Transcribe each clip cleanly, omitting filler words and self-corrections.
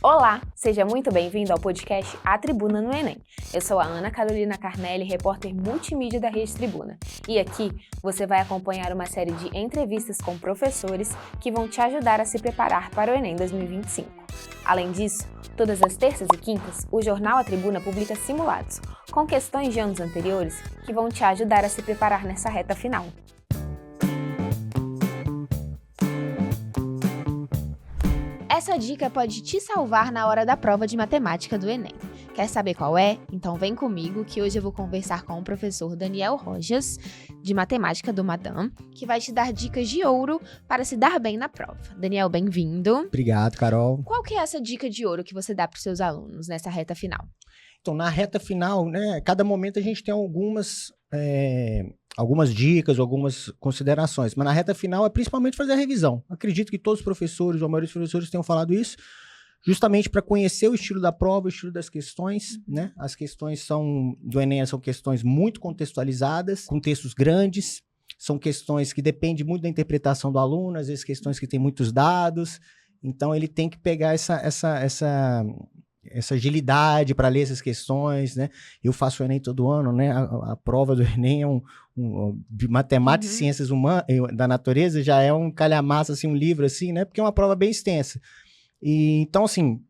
Olá, seja muito bem-vindo ao podcast A Tribuna no Enem. Eu sou a Ana Carolina Carnelli, repórter multimídia da Rede Tribuna. E aqui você vai acompanhar uma série de entrevistas com professores que vão te ajudar a se preparar para o Enem 2025. Além disso, todas as terças e quintas, o jornal A Tribuna publica simulados, com questões de anos anteriores que vão te ajudar a se preparar nessa reta final. Essa dica pode te salvar na hora da prova de matemática do Enem. Quer saber qual é? Então vem comigo que hoje eu vou conversar com o professor Daniel Rojas, de matemática do Madam, que vai te dar dicas de ouro para se dar bem na prova. Daniel, bem-vindo. Obrigado, Carol. Qual que é essa dica de ouro que você dá para os seus alunos nessa reta final? Então, na reta final, né, cada momento a gente tem algumas dicas, algumas considerações, mas na reta final é principalmente fazer a revisão. Acredito que todos os professores, ou a maioria dos professores tenham falado isso, justamente para conhecer o estilo da prova, o estilo das questões, né? As questões do Enem são questões muito contextualizadas, com textos grandes, são questões que dependem muito da interpretação do aluno, às vezes questões que têm muitos dados, então ele tem que pegar essa agilidade para ler essas questões, né? Eu faço o Enem todo ano, né? A prova do Enem é de matemática e ciências humanas, da natureza, já é um calhamaço, assim, um livro, assim, né? Porque é uma prova bem extensa. E, então, assim,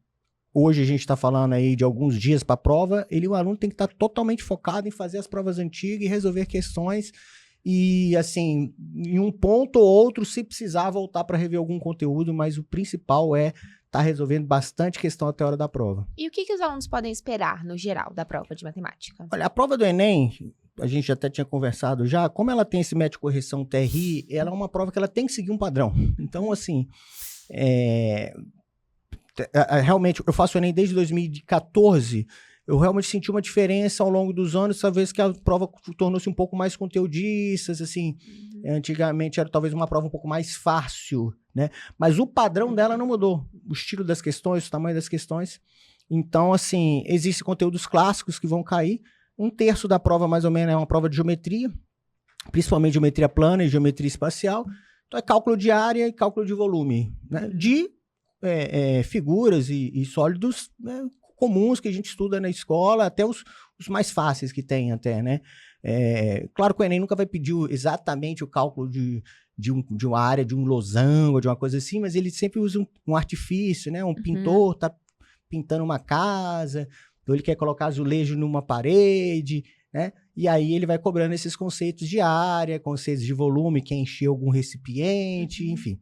hoje a gente está falando aí de alguns dias para a prova, o aluno tem que estar totalmente focado em fazer as provas antigas e resolver questões e, assim, em um ponto ou outro, se precisar voltar para rever algum conteúdo, mas o principal é tá resolvendo bastante questão até a hora da prova. E o que os alunos podem esperar, no geral, da prova de matemática? Olha, a prova do Enem, a gente até tinha conversado já, como ela tem esse método de correção TRI, ela é uma prova que ela tem que seguir um padrão. Então, assim, realmente, eu faço o Enem desde 2014, eu realmente senti uma diferença ao longo dos anos, talvez que a prova tornou-se um pouco mais conteudista, assim, antigamente era talvez uma prova um pouco mais fácil, né? Mas o padrão dela não mudou, o estilo das questões, o tamanho das questões. Então, assim, existem conteúdos clássicos que vão cair, um terço da prova mais ou menos é uma prova de geometria, principalmente geometria plana e geometria espacial, então é cálculo de área e cálculo de volume, né? De figuras e sólidos, né, comuns que a gente estuda na escola, até os mais fáceis que tem até, né? Claro que o Enem nunca vai pedir exatamente o cálculo de uma área, de um losango, de uma coisa assim, mas ele sempre usa um artifício, né? Um pintor tá pintando uma casa, ou ele quer colocar azulejo numa parede, né? E aí ele vai cobrando esses conceitos de área, conceitos de volume, quer encher algum recipiente, enfim.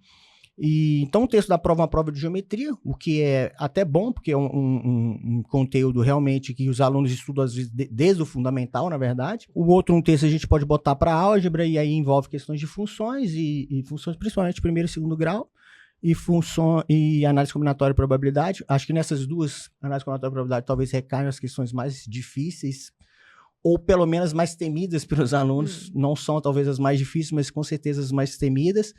Então, o texto da prova é uma prova de geometria, o que é até bom, porque é um conteúdo realmente que os alunos estudam, às vezes, desde o fundamental, na verdade. O outro, um texto a gente pode botar para álgebra, e aí envolve questões de funções, e funções principalmente primeiro e segundo grau, e análise combinatória e probabilidade. Acho que nessas duas, análise combinatória e probabilidade, talvez recaiam as questões mais difíceis, ou pelo menos mais temidas pelos alunos. Não são talvez as mais difíceis, mas com certeza as mais temidas,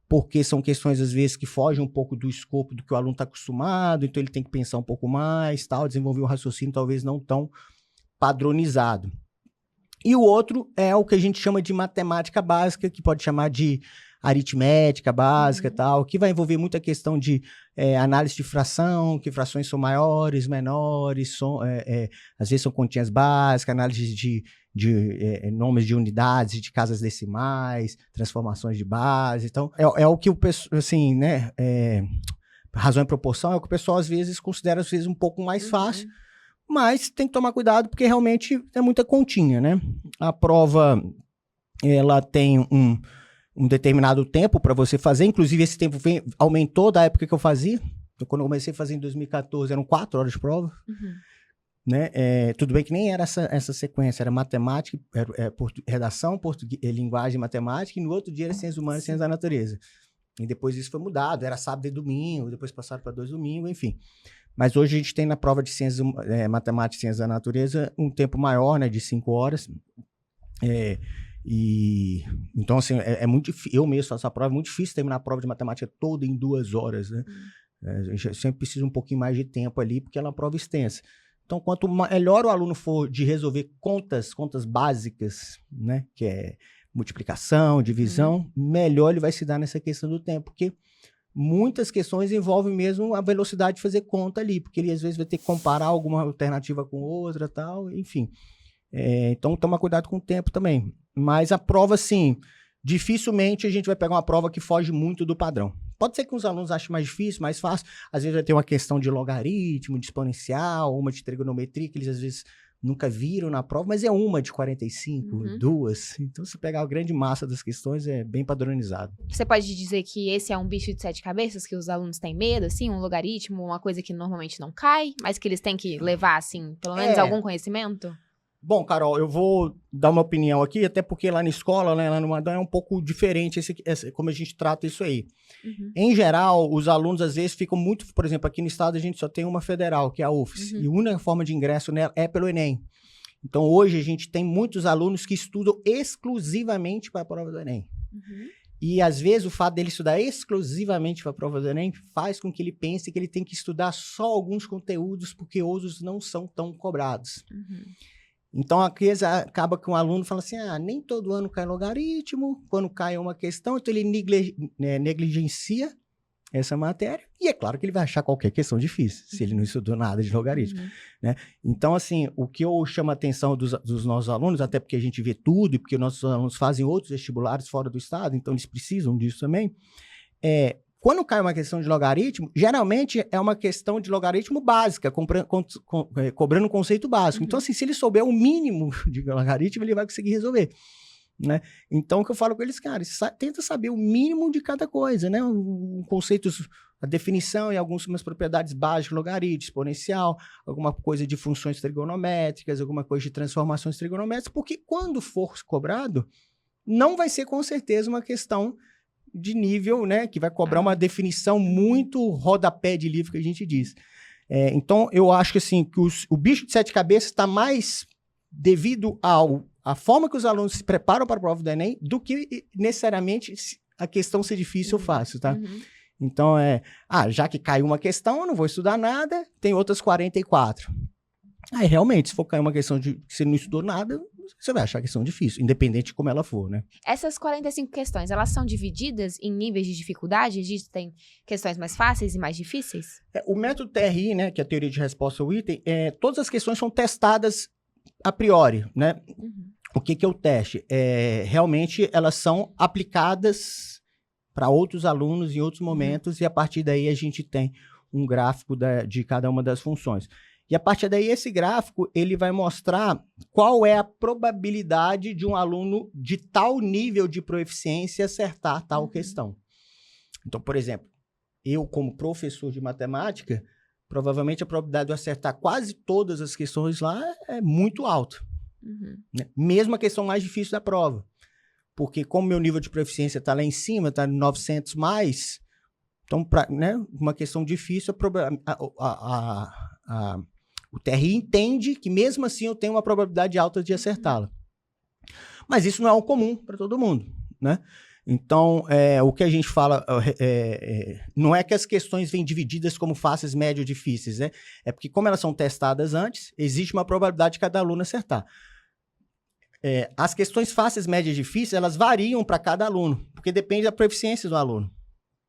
porque são questões, às vezes, que fogem um pouco do escopo do que o aluno está acostumado, então ele tem que pensar um pouco mais, desenvolver um raciocínio talvez não tão padronizado. E o outro é o que a gente chama de matemática básica, que pode chamar de aritmética básica, que vai envolver muita questão de análise de fração, que frações são maiores, menores, às vezes são continhas básicas, análise de nomes de unidades, de casas decimais, transformações de base. Então, é o que o pessoal, assim, né, razão e proporção é o que o pessoal às vezes considera um pouco mais fácil, mas tem que tomar cuidado porque realmente é muita continha, né? A prova, ela tem um determinado tempo para você fazer, inclusive esse tempo aumentou da época que eu fazia. Então, quando eu comecei a fazer em 2014, eram 4 horas de prova. Né? Tudo bem que nem era essa sequência, era matemática, redação, português, linguagem e matemática, e no outro dia era ciências humanas e ciências da natureza. E depois isso foi mudado, era sábado e domingo, depois passaram para 2 domingos, enfim. Mas hoje a gente tem na prova de ciências, matemática e ciências da natureza um tempo maior, né, de 5 horas. Então, assim, é muito difícil. Eu mesmo faço a prova, é muito difícil terminar a prova de matemática toda em 2 horas, né? A gente sempre precisa um pouquinho mais de tempo ali, porque ela é uma prova extensa. Então, quanto melhor o aluno for de resolver contas básicas, né, que é multiplicação, divisão, melhor ele vai se dar nessa questão do tempo, porque muitas questões envolvem mesmo a velocidade de fazer conta ali, porque ele às vezes vai ter que comparar alguma alternativa com outra, tal, enfim. Então, toma cuidado com o tempo também. Mas a prova, sim, dificilmente a gente vai pegar uma prova que foge muito do padrão. Pode ser que os alunos achem mais difícil, mais fácil. Às vezes vai ter uma questão de logaritmo, de exponencial, uma de trigonometria, que eles às vezes nunca viram na prova, mas é uma de 45, duas. Então, se pegar a grande massa das questões, é bem padronizado. Você pode dizer que esse é um bicho de 7 cabeças, que os alunos têm medo, assim, um logaritmo, uma coisa que normalmente não cai, mas que eles têm que levar, assim, pelo menos algum conhecimento? Bom, Carol, eu vou dar uma opinião aqui, até porque lá na escola, né, lá no Madão, é um pouco diferente como a gente trata isso aí. Em geral, os alunos às vezes ficam muito... Por exemplo, aqui no estado a gente só tem uma federal, que é a UFES, e a única forma de ingresso nela é pelo Enem. Então, hoje a gente tem muitos alunos que estudam exclusivamente para a prova do Enem. E, às vezes, o fato dele estudar exclusivamente para a prova do Enem faz com que ele pense que ele tem que estudar só alguns conteúdos, porque outros não são tão cobrados. Então, aqui acaba que um aluno fala assim, nem todo ano cai logaritmo, quando cai uma questão, então ele negligencia essa matéria, e é claro que ele vai achar qualquer questão difícil, se ele não estudou nada de logaritmo, né? Então, assim, o que eu chamo a atenção dos nossos alunos, até porque a gente vê tudo, e porque nossos alunos fazem outros vestibulares fora do estado, então eles precisam disso também, quando cai uma questão de logaritmo, geralmente é uma questão de logaritmo básica, cobrando um conceito básico. Então, assim, se ele souber o mínimo de logaritmo, ele vai conseguir resolver, né? Então, o que eu falo com eles, cara, tenta saber o mínimo de cada coisa, né? O conceito, a definição e algumas propriedades básicas de logaritmo, exponencial, alguma coisa de funções trigonométricas, alguma coisa de transformações trigonométricas, porque quando for cobrado, não vai ser com certeza uma questão de nível, né, que vai cobrar uma definição muito rodapé de livro que a gente diz. Então, eu acho que, assim, que o bicho de 7 cabeças está mais devido à forma que os alunos se preparam para a prova do Enem do que necessariamente a questão ser difícil ou fácil, tá? Então, já que caiu uma questão, eu não vou estudar nada, tem outras 44. Aí, realmente, se for cair uma questão que você não estudou nada, você vai achar a questão difícil, independente de como ela for, né? Essas 45 questões, elas são divididas em níveis de dificuldade? Existem questões mais fáceis e mais difíceis? O método TRI, né, que é a teoria de resposta ao item, todas as questões são testadas a priori, né? O que é o teste? Realmente, elas são aplicadas para outros alunos em outros momentos, e a partir daí a gente tem um gráfico de cada uma das funções. E a partir daí, esse gráfico, ele vai mostrar qual é a probabilidade de um aluno de tal nível de proficiência acertar tal questão. Então, por exemplo, eu, como professor de matemática, provavelmente a probabilidade de eu acertar quase todas as questões lá é muito alta. Né? Mesmo a questão mais difícil da prova. Porque como meu nível de proficiência está lá em cima, está em 900 mais, então, né, uma questão difícil, o TRI entende que, mesmo assim, eu tenho uma probabilidade alta de acertá-la. Mas isso não é o comum para todo mundo, né? Então, o que a gente fala não é que as questões vêm divididas como fáceis, médias ou difíceis, né? É porque, como elas são testadas antes, existe uma probabilidade de cada aluno acertar. As questões fáceis, médias e difíceis, elas variam para cada aluno, porque depende da proficiência do aluno.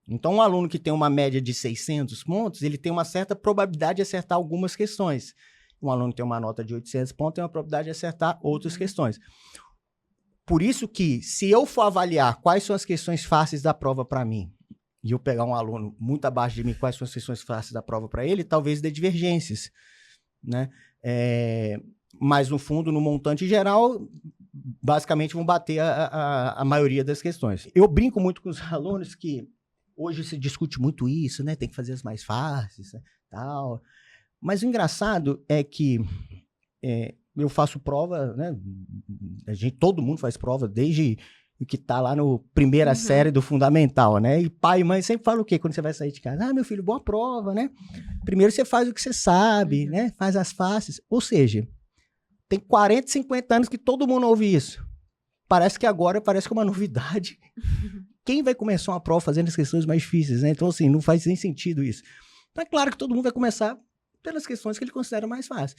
Então, um aluno que tem uma média de 600 pontos, ele tem uma certa probabilidade de acertar algumas questões. Um aluno que tem uma nota de 800 pontos tem uma probabilidade de acertar outras questões. Por isso que, se eu for avaliar quais são as questões fáceis da prova para mim, e eu pegar um aluno muito abaixo de mim, quais são as questões fáceis da prova para ele, talvez dê divergências, né? Mas, no fundo, no montante geral, basicamente vão bater a maioria das questões. Eu brinco muito com os alunos que hoje se discute muito isso, né? Tem que fazer as mais fáceis, né? Tal. Mas o engraçado é que eu faço prova, né? Todo mundo faz prova, desde o que tá lá no primeira série do fundamental, né? E pai e mãe sempre falam o quê? Quando você vai sair de casa? Meu filho, boa prova, né? Primeiro você faz o que você sabe, né? Faz as fáceis. Ou seja, tem 40, 50 anos que todo mundo ouve isso. Parece que agora parece que é uma novidade. Quem vai começar uma prova fazendo as questões mais difíceis, né? Então, assim, não faz nem sentido isso. Então, é claro que todo mundo vai começar pelas questões que ele considera mais fáceis.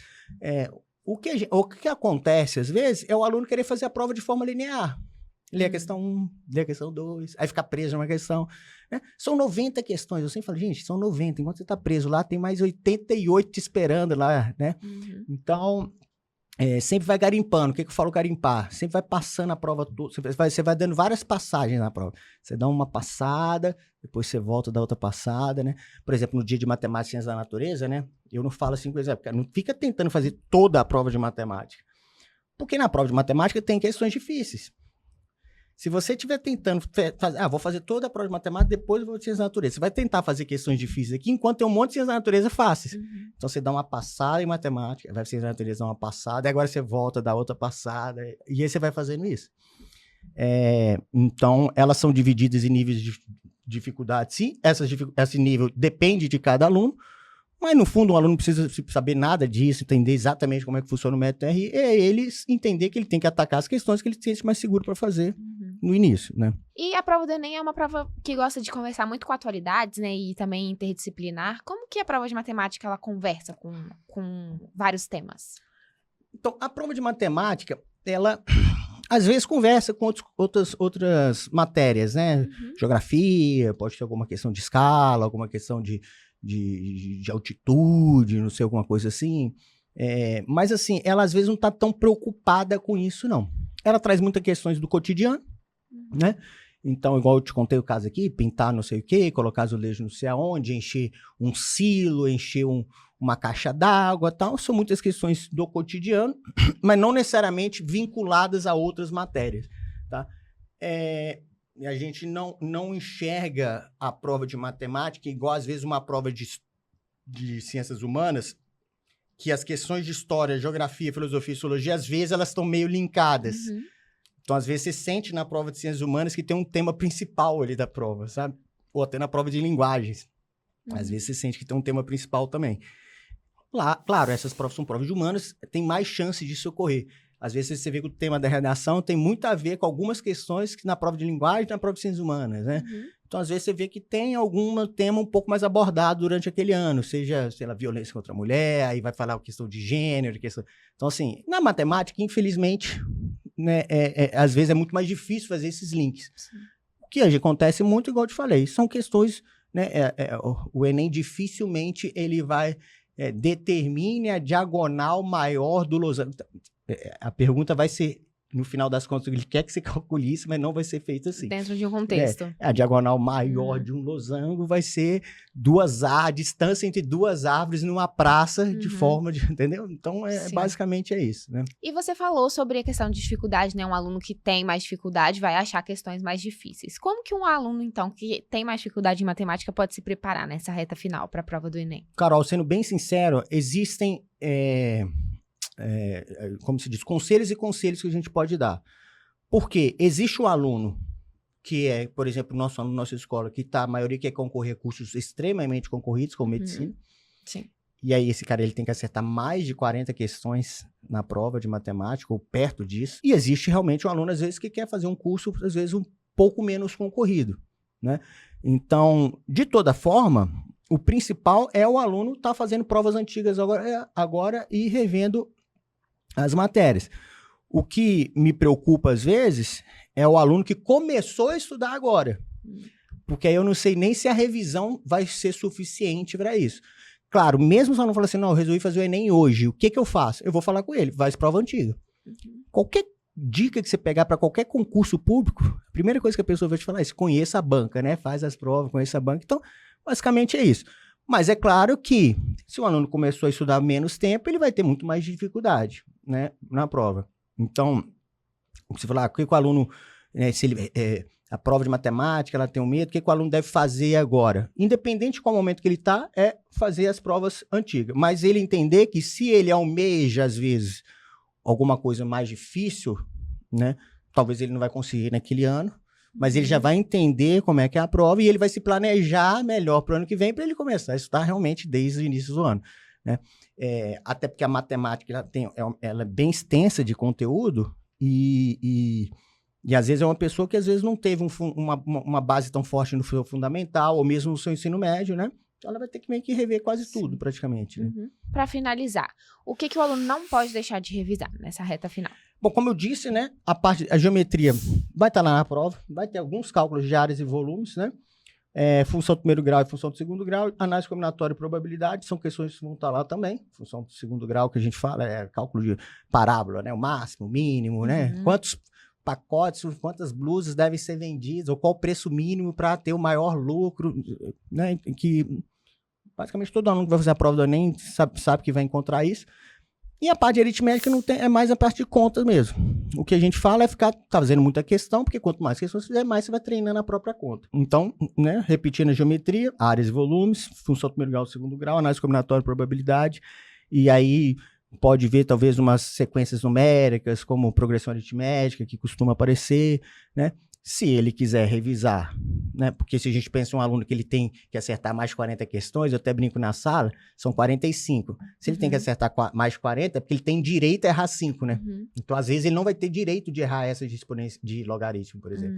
O que acontece, às vezes, é o aluno querer fazer a prova de forma linear. Lê a questão 1, lê a questão 2, aí fica preso numa questão. Né? São 90 questões. Eu sempre falo, gente, são 90. Enquanto você está preso lá, tem mais 88 te esperando lá, né? Então, sempre vai garimpando. O que eu falo garimpar? Sempre vai passando a prova toda. Você vai dando várias passagens na prova. Você dá uma passada, depois você volta da outra passada, né? Por exemplo, no dia de matemática e ciências da natureza, né? Eu não falo assim, por exemplo, não fica tentando fazer toda a prova de matemática. Porque na prova de matemática tem questões difíceis. Se você estiver tentando fazer, vou fazer toda a prova de matemática, depois eu vou de ciências da natureza. Você vai tentar fazer questões difíceis aqui, enquanto tem um monte de ciências da natureza fáceis. Então você dá uma passada em matemática, vai para ciências da natureza, dá uma passada, e agora você volta, dá outra passada, e aí você vai fazendo isso. Então, elas são divididas em níveis de dificuldade. Sim, esse nível depende de cada aluno, mas, no fundo, um aluno não precisa saber nada disso, entender exatamente como é que funciona o método TRI, é ele entender que ele tem que atacar as questões que ele se sente mais seguro para fazer no início, né? E a prova do Enem é uma prova que gosta de conversar muito com atualidades, né? E também interdisciplinar. Como que a prova de matemática, ela conversa com vários temas? Então, a prova de matemática, ela, às vezes, conversa com outras matérias, né? Geografia, pode ter alguma questão de escala, alguma questão de altitude, não sei, alguma coisa assim. Mas, assim, ela às vezes não está tão preocupada com isso, não. Ela traz muitas questões do cotidiano, né? Então, igual eu te contei o caso aqui, pintar não sei o quê, colocar azulejo não sei aonde, encher um silo, encher uma caixa d'água e tal. São muitas questões do cotidiano, mas não necessariamente vinculadas a outras matérias, tá? A gente não enxerga a prova de matemática igual, às vezes, uma prova de ciências humanas, que as questões de história, geografia, filosofia e sociologia, às vezes, elas estão meio linkadas. Então, às vezes, você sente na prova de ciências humanas que tem um tema principal ali da prova, sabe? Ou até na prova de linguagens. Às vezes, você sente que tem um tema principal também. Claro, essas provas são provas de humanas, tem mais chance disso ocorrer. Às vezes você vê que o tema da redação tem muito a ver com algumas questões que na prova de linguagem e na prova de ciências humanas, né? Então, às vezes você vê que tem algum tema um pouco mais abordado durante aquele ano, seja, sei lá, violência contra a mulher, aí vai falar a questão de gênero, questão... Então, assim, na matemática, infelizmente, né, às vezes é muito mais difícil fazer esses links. O que acontece muito, igual eu te falei, são questões, né, o Enem dificilmente ele vai determine a diagonal maior do losango. A pergunta vai ser, no final das contas, ele quer que você calcule isso, mas não vai ser feito assim. Dentro de um contexto. A diagonal maior de um losango vai ser a distância entre duas árvores numa praça de forma de... Entendeu? Então, basicamente é isso, né? E você falou sobre a questão de dificuldade, né? Um aluno que tem mais dificuldade vai achar questões mais difíceis. Como que um aluno, então, que tem mais dificuldade em matemática pode se preparar nessa reta final para a prova do Enem? Carol, sendo bem sincero, existem... como se diz, conselhos e conselhos que a gente pode dar. Porque existe um aluno que é, por exemplo, nosso aluno, nossa escola, que a maioria quer concorrer a cursos extremamente concorridos, como medicina. Sim. E aí esse cara ele tem que acertar mais de 40 questões na prova de matemática, ou perto disso. E existe realmente um aluno, às vezes, que quer fazer um curso, às vezes, um pouco menos concorrido, né? Então, de toda forma, o principal é o aluno estar fazendo provas antigas agora e revendo as matérias. O que me preocupa, às vezes, é o aluno que começou a estudar agora. Porque aí eu não sei nem se a revisão vai ser suficiente para isso. Claro, mesmo se o aluno falar assim, não, eu resolvi fazer o Enem hoje, o que eu faço? Eu vou falar com ele, faz prova antiga. Qualquer dica que você pegar para qualquer concurso público, a primeira coisa que a pessoa vai te falar é isso, conheça a banca, né? Faz as provas, conheça a banca. Então, basicamente é isso. Mas é claro que, se o aluno começou a estudar menos tempo, ele vai ter muito mais dificuldade, né, na prova. Então, você falar, o que o aluno, se ele, a prova de matemática, ela tem um medo, o que o aluno deve fazer agora? Independente de qual momento que ele está, é fazer as provas antigas. Mas ele entender que se ele almeja, às vezes, alguma coisa mais difícil, né, talvez ele não vai conseguir naquele ano, mas ele já vai entender como é que é a prova e ele vai se planejar melhor para o ano que vem para ele começar a estudar realmente desde o início do ano, né? Até porque a matemática ela é bem extensa de conteúdo e às vezes é uma pessoa que às vezes não teve uma base tão forte no seu fundamental ou mesmo no seu ensino médio, né? Então ela vai ter que meio que rever quase tudo, praticamente. Né? Para finalizar, o que o aluno não pode deixar de revisar nessa reta final? Bom, como eu disse, né, a geometria vai estar lá na prova, vai ter alguns cálculos de áreas e volumes, né? Função do primeiro grau e função do segundo grau, análise combinatória e probabilidade, são questões que vão estar lá também. Função do segundo grau que a gente fala é cálculo de parábola, né? O máximo, o mínimo, né? Quantos pacotes, quantas blusas devem ser vendidas, ou qual o preço mínimo para ter o maior lucro, né? Que basicamente todo aluno que vai fazer a prova do Enem sabe que vai encontrar isso. E a parte de aritmética não tem, é mais a parte de contas mesmo. O que a gente fala é ficar fazendo muita questão, porque quanto mais questões você fizer, mais você vai treinando a própria conta. Então, né, repetindo a geometria, áreas e volumes, função do primeiro grau e segundo grau, análise combinatória e probabilidade, e aí pode ver talvez umas sequências numéricas, como progressão aritmética, que costuma aparecer, né? Se ele quiser revisar, né? Porque se a gente pensa em um aluno que ele tem que acertar mais de 40 questões, eu até brinco na sala, são 45. Se ele tem que acertar mais de 40, é porque ele tem direito a errar 5, né? Então, às vezes, ele não vai ter direito de errar essa de logaritmo, por exemplo.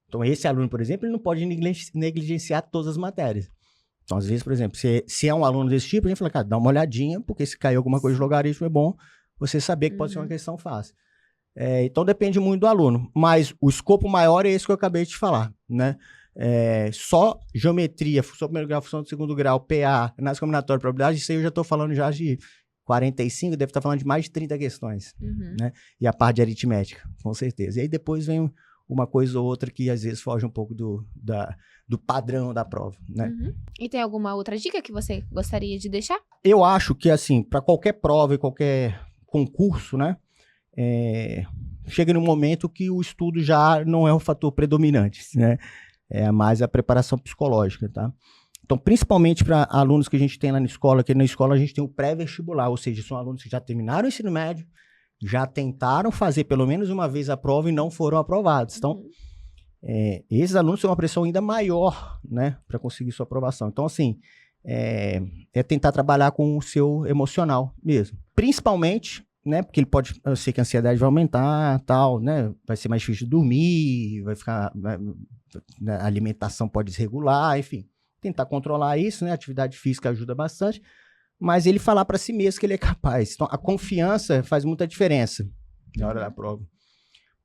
Então, esse aluno, por exemplo, ele não pode negligenciar todas as matérias. Então, às vezes, por exemplo, se é um aluno desse tipo, a gente fala, cara, dá uma olhadinha, porque se cair alguma coisa de logaritmo é bom você saber que pode ser uma questão fácil. Então, depende muito do aluno. Mas o escopo maior é esse que eu acabei de falar, né? Só geometria, função do primeiro grau, função do segundo grau, PA, análise combinatória, probabilidade, isso aí eu já estou falando já de 45, deve estar falando de mais de 30 questões, né? E a parte de aritmética, com certeza. E aí depois vem uma coisa ou outra que às vezes foge um pouco do padrão da prova, né? E tem alguma outra dica que você gostaria de deixar? Eu acho que, assim, para qualquer prova e qualquer concurso, né? Chega num momento que o estudo já não é um fator predominante, né? É mais a preparação psicológica, tá? Então, principalmente para alunos que a gente tem lá na escola, que na escola a gente tem o pré-vestibular, ou seja, são alunos que já terminaram o ensino médio, já tentaram fazer pelo menos uma vez a prova e não foram aprovados. Então, esses alunos têm uma pressão ainda maior, né, para conseguir sua aprovação. Então, assim, é tentar trabalhar com o seu emocional mesmo. Principalmente, né, porque eu sei que a ansiedade vai aumentar, tal, né, vai ser mais difícil de dormir, a alimentação pode desregular, enfim. Tentar controlar isso, né, a atividade física ajuda bastante, mas ele falar para si mesmo que ele é capaz. Então, a confiança faz muita diferença na hora da prova.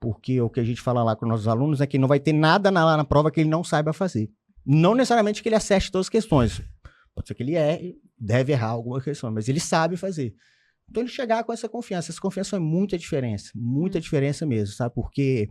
Porque o que a gente fala lá com nossos alunos é que não vai ter nada lá na prova que ele não saiba fazer. Não necessariamente que ele acerte todas as questões. Pode ser que ele deve errar alguma questão, mas ele sabe fazer. Então, ele chegar com essa confiança faz muita diferença mesmo, sabe? Porque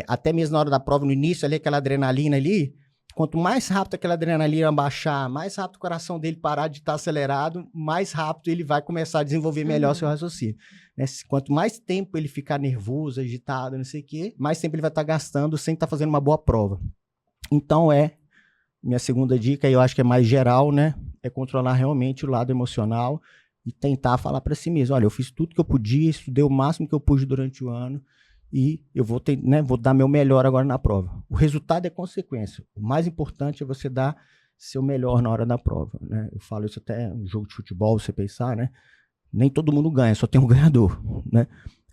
até mesmo na hora da prova, no início, ali, aquela adrenalina ali, quanto mais rápido aquela adrenalina baixar, mais rápido o coração dele parar de estar acelerado, mais rápido ele vai começar a desenvolver melhor seu raciocínio. Né? Quanto mais tempo ele ficar nervoso, agitado, não sei o quê, mais tempo ele vai estar gastando sem estar fazendo uma boa prova. Então, minha segunda dica, e eu acho que é mais geral, né? É controlar realmente o lado emocional e tentar falar para si mesmo, olha, eu fiz tudo que eu podia, estudei o máximo que eu pude durante o ano, e eu vou dar meu melhor agora na prova. O resultado é consequência. O mais importante é você dar seu melhor na hora da prova, né? Eu falo isso até no jogo de futebol, você pensar, né? Nem todo mundo ganha, só tem um ganhador, né?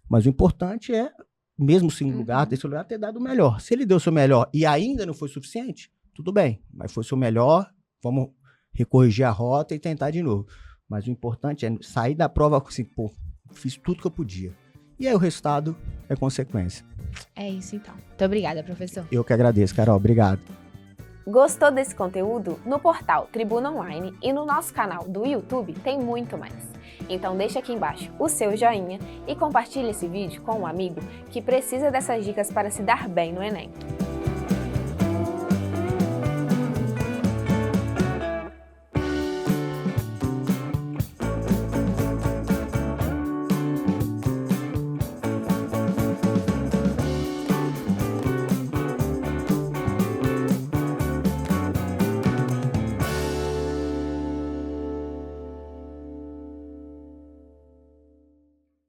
Mas o importante é, mesmo sem lugar, ter dado o melhor. Se ele deu o seu melhor e ainda não foi suficiente, tudo bem. Mas foi o seu melhor, vamos recorrigir a rota e tentar de novo. Mas o importante é sair da prova assim, pô, fiz tudo que eu podia. E aí o resultado é consequência. É isso então. Muito obrigada, professor. Eu que agradeço, Carol. Obrigado. Gostou desse conteúdo? No portal Tribuna Online e no nosso canal do YouTube tem muito mais. Então deixa aqui embaixo o seu joinha e compartilhe esse vídeo com um amigo que precisa dessas dicas para se dar bem no Enem.